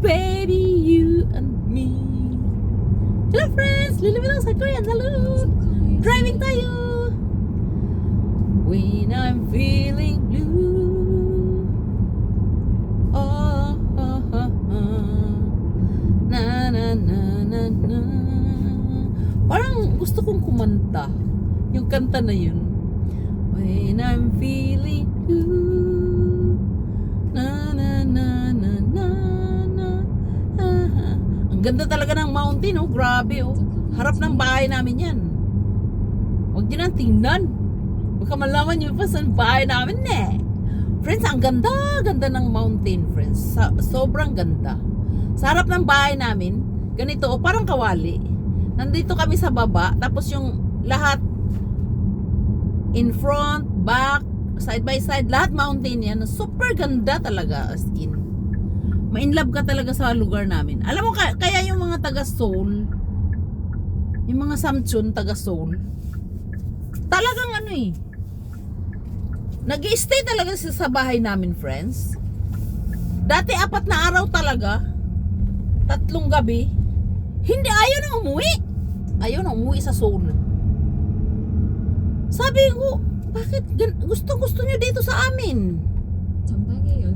baby, you and me. Hello friends, lilipin ako sa Korean salute. Driving tayo. When I'm feeling blue. Oh, oh, oh, oh. Na na na na na. Parang gusto kong kumanta yung kanta na yun. When I'm feeling blue. Na na na na na na. Ang ganda talaga ng mountain, oh. Grabe, oh. Harap ng bahay namin yan. Huwag din ang tingnan. Baka malaman nyo pa saan bahay namin, eh. Friends, ang ganda ng mountain, friends. Sobrang ganda. Sa harap ng bahay namin, ganito, oh, parang kawali. Nandito kami sa baba, tapos yung lahat in front, back, side by side, lahat mountain yan. Super ganda talaga, as in. Ma-inlove ka talaga sa lugar namin. Alam mo, kaya yung mga taga Seoul, yung mga Samchun taga Seoul, talagang ano eh, nag-i-stay talaga sa bahay namin, friends. Dati 4 na araw talaga, 3 gabi, hindi, ayaw na umuwi. Ayaw na umuwi sa Seoul. Sabi ko, bakit gusto nyo dito sa amin?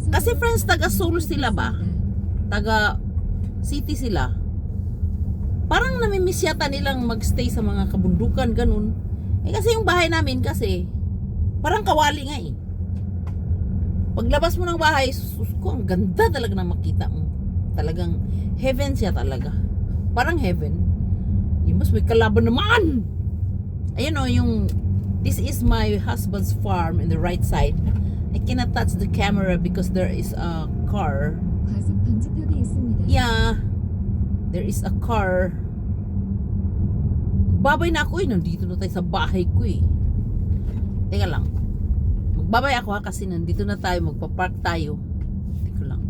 Kasi friends, taga Seoul sila ba? Taga city sila. Parang namimiss yata nilang magstay sa mga kabundukan, ganun. Eh kasi yung bahay namin kasi, parang kawali nga eh. Paglabas mo ng bahay, sus ko, ang ganda talaga na makita mo. Talagang heaven siya talaga. Parang heaven. Mas may kalaban naman. Ayun o, yung this is my husband's farm in the right side. I cannot touch the camera because there is a car. Yeah, there is a car. Babay na ako eh. Nandito na tayo sa bahay ko eh. Teka lang. Magbabay ako ha kasi nandito na tayo. Magpa-park tayo. Teka lang.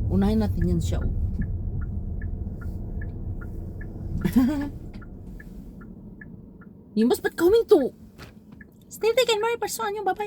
Unahin natin yan siya oh. You must be coming to. Still taking my person yung babay.